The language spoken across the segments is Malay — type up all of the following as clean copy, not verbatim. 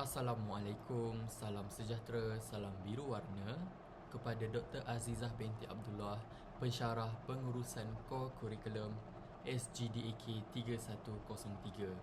Assalamualaikum, salam sejahtera, salam biru warna kepada Dr. Azizah binti Abdullah, pensyarah pengurusan Core Curriculum SGDAK 3103.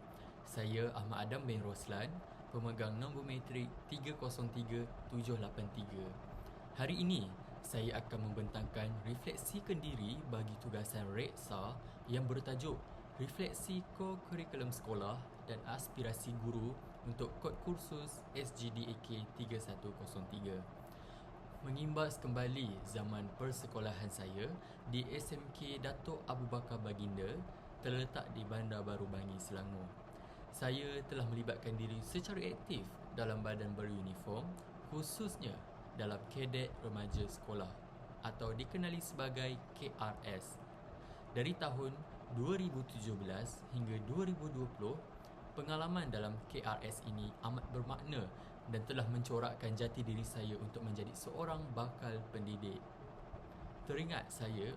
Saya Ahmad Adam bin Roslan, pemegang nombor matrik 303783. Hari ini, saya akan membentangkan refleksi kendiri bagi tugasan Reksa yang bertajuk Refleksi Core Curriculum Sekolah dan Aspirasi Guru untuk kod kursus SGDAK 3103. Mengimbas kembali zaman persekolahan saya di SMK Datuk Abu Bakar Baginda terletak di Bandar Baru Bangi, Selangor. Saya telah melibatkan diri secara aktif dalam badan beruniform, khususnya dalam Kadet Remaja Sekolah atau dikenali sebagai KRS. Dari tahun 2017 hingga 2020, pengalaman dalam KRS ini amat bermakna dan telah mencorakkan jati diri saya untuk menjadi seorang bakal pendidik. Teringat saya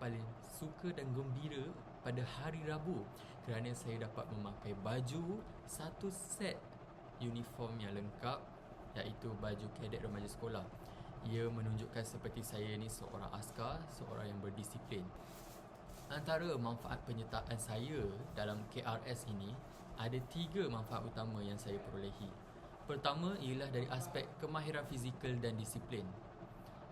paling suka dan gembira pada hari Rabu kerana saya dapat memakai baju satu set uniform yang lengkap, iaitu baju kadet remaja sekolah. Ia menunjukkan seperti saya ni seorang askar, seorang yang berdisiplin. Antara manfaat penyertaan saya dalam KRS ini, ada 3 manfaat utama yang saya perolehi. Pertama ialah dari aspek kemahiran fizikal dan disiplin.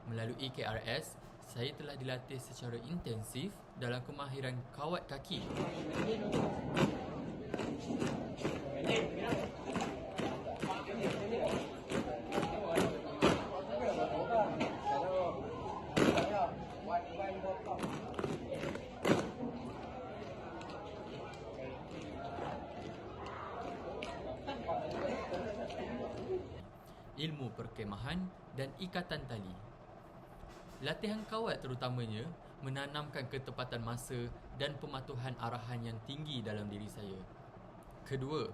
Melalui KRS, saya telah dilatih secara intensif dalam kemahiran kawat kaki. Ilmu perkemahan dan ikatan tali. Latihan kawat terutamanya menanamkan ketepatan masa dan pematuhan arahan yang tinggi dalam diri saya. Kedua,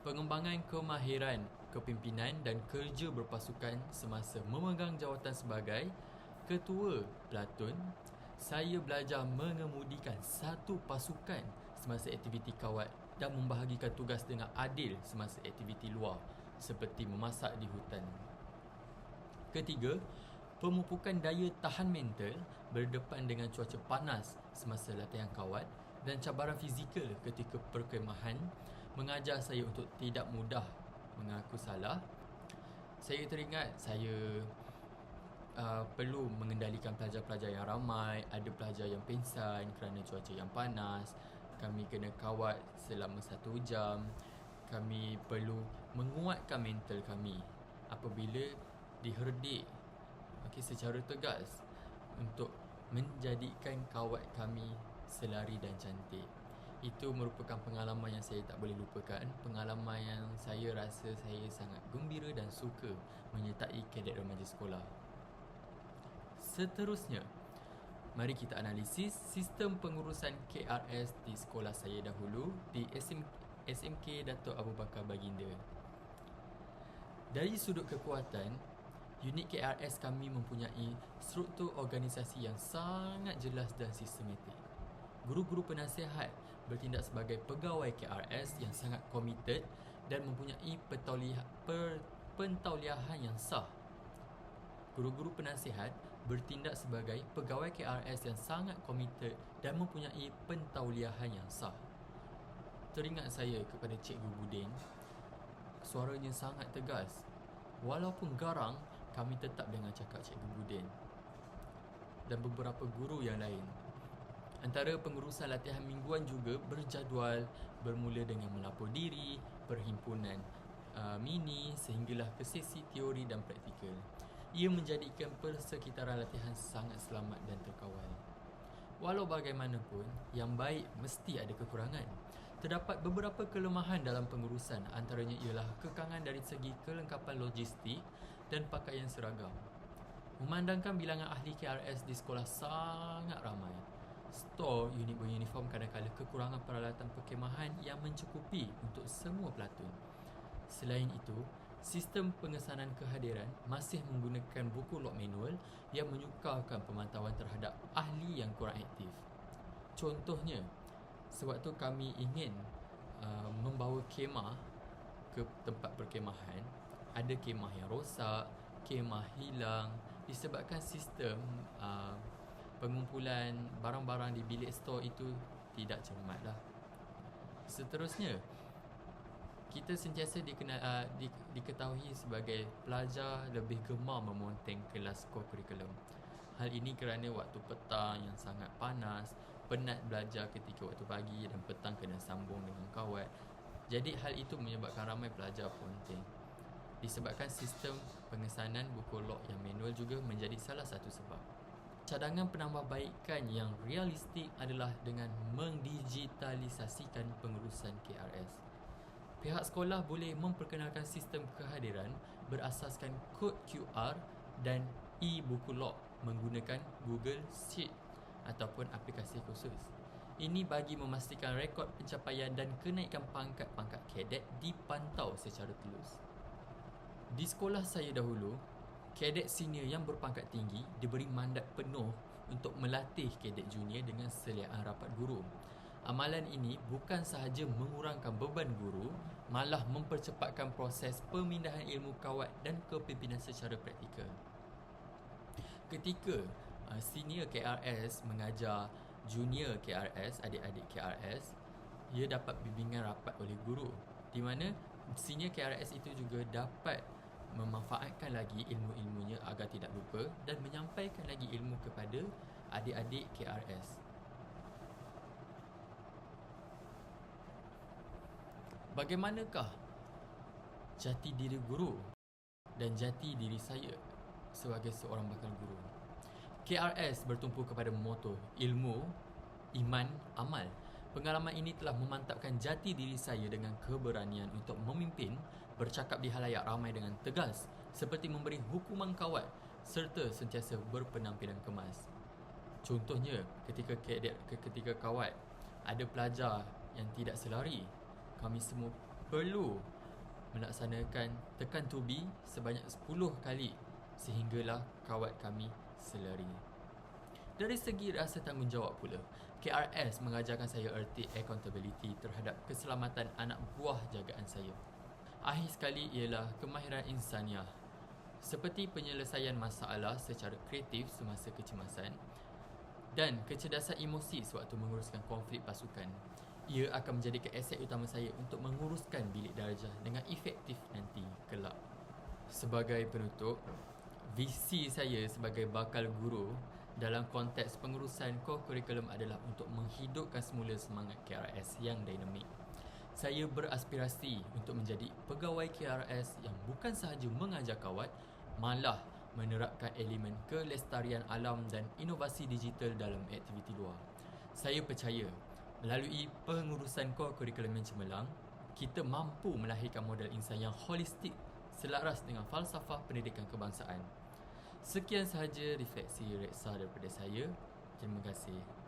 pengembangan kemahiran kepimpinan dan kerja berpasukan semasa memegang jawatan sebagai ketua pelatun. Saya belajar mengemudikan satu pasukan semasa aktiviti kawat dan membahagikan tugas dengan adil semasa aktiviti luar seperti memasak di hutan. Ketiga, pemupukan daya tahan mental berdepan dengan cuaca panas semasa latihan kawat dan cabaran fizikal ketika perkemahan mengajar saya untuk tidak mudah mengaku salah. Saya teringat saya perlu mengendalikan pelajar-pelajar yang ramai, ada pelajar yang pingsan kerana cuaca yang panas, kami kena kawat selama 1 jam. Kami perlu menguatkan mental kami apabila diherdik secara tegas untuk menjadikan kawat kami selari dan cantik. Itu merupakan pengalaman yang saya tak boleh lupakan, pengalaman yang saya rasa saya sangat gembira dan suka menyertai kadet remaja sekolah. Seterusnya, mari kita analisis sistem pengurusan KRS di sekolah saya dahulu di SMK Datuk Abu Bakar Baginda. Dari sudut kekuatan, unit KRS kami mempunyai struktur organisasi yang sangat jelas dan sistematik. Guru-guru penasihat bertindak sebagai pegawai KRS yang sangat komited dan mempunyai pentauliahan yang sah. Guru-guru penasihat bertindak sebagai pegawai KRS yang sangat komited dan mempunyai pentauliahan yang sah. Teringat saya kepada Cikgu Buding, suaranya sangat tegas. Walaupun garang, kami tetap dengar cakap Cikgu Buding dan beberapa guru yang lain. Antara pengurusan latihan mingguan juga berjadual, bermula dengan melapor diri, perhimpunan mini sehinggalah ke sesi teori dan praktikal. Ia menjadikan persekitaran latihan sangat selamat dan terkawal. Walau bagaimanapun, yang baik mesti ada kekurangan. Terdapat beberapa kelemahan dalam pengurusan, antaranya ialah kekangan dari segi kelengkapan logistik dan pakaian seragam. Memandangkan bilangan ahli KRS di sekolah sangat ramai, stor unit beruniform kadang-kadang kekurangan peralatan perkemahan yang mencukupi untuk semua pelatun. Selain itu, sistem pengesanan kehadiran masih menggunakan buku log manual yang menyukarkan pemantauan terhadap ahli yang kurang aktif. Contohnya, sewaktu kami ingin membawa kemah ke tempat perkemahan, Ada kemah yang rosak, kemah hilang disebabkan sistem pengumpulan barang-barang di bilik stor itu tidak cermat lah. Seterusnya, kita sentiasa diketahui sebagai pelajar lebih gemar memonteng kelas co-curriculum. Hal ini kerana waktu petang yang sangat panas, penat belajar ketika waktu pagi dan petang kena sambung dengan kawat. Jadi hal itu menyebabkan ramai pelajar ponteng. Disebabkan sistem pengesanan buku log yang manual juga menjadi salah satu sebab. Cadangan penambahbaikan yang realistik adalah dengan mendigitalisasikan pengurusan KRS. Pihak sekolah boleh memperkenalkan sistem kehadiran berasaskan kod QR dan e-buku log menggunakan Google Sheet ataupun aplikasi khusus. Ini bagi memastikan rekod pencapaian dan kenaikan pangkat-pangkat kadet dipantau secara telus. Di sekolah saya dahulu, kadet senior yang berpangkat tinggi diberi mandat penuh untuk melatih kadet junior dengan seliaan rapat guru. Amalan ini bukan sahaja mengurangkan beban guru, malah mempercepatkan proses pemindahan ilmu kawat dan kepimpinan secara praktikal. Ketika senior KRS mengajar junior KRS, adik-adik KRS, ia dapat bimbingan rapat oleh guru, di mana senior KRS itu juga dapat memanfaatkan lagi ilmu-ilmunya agar tidak lupa dan menyampaikan lagi ilmu kepada adik-adik KRS. Bagaimanakah jati diri guru dan jati diri saya sebagai seorang bakal guru? KRS bertumpu kepada moto ilmu, iman, amal. Pengalaman ini telah memantapkan jati diri saya dengan keberanian untuk memimpin, bercakap di halayak ramai dengan tegas, seperti memberi hukuman kawat serta sentiasa berpenampilan kemas. Contohnya, ketika kawat ada pelajar yang tidak selari, kami semua perlu melaksanakan tekan tubi sebanyak 10 kali sehinggalah kawat kami selari. Dari segi rasa tanggungjawab pula, KRS mengajarkan saya erti accountability terhadap keselamatan anak buah jagaan saya. Akhir sekali ialah kemahiran insaniah, seperti penyelesaian masalah secara kreatif semasa kecemasan dan kecerdasan emosi sewaktu menguruskan konflik pasukan. Ia akan menjadikan aset utama saya untuk menguruskan bilik darjah dengan efektif nanti kelak. Sebagai penutup, visi saya sebagai bakal guru dalam konteks pengurusan co-curriculum adalah untuk menghidupkan semula semangat KRS yang dinamik. Saya beraspirasi untuk menjadi pegawai KRS yang bukan sahaja mengajar kawat, malah menerapkan elemen kelestarian alam dan inovasi digital dalam aktiviti luar. Saya percaya melalui pengurusan co-curriculum yang cemerlang, kita mampu melahirkan model insan yang holistik selaras dengan falsafah pendidikan kebangsaan. Sekian sahaja refleksi reksa daripada saya. Terima kasih.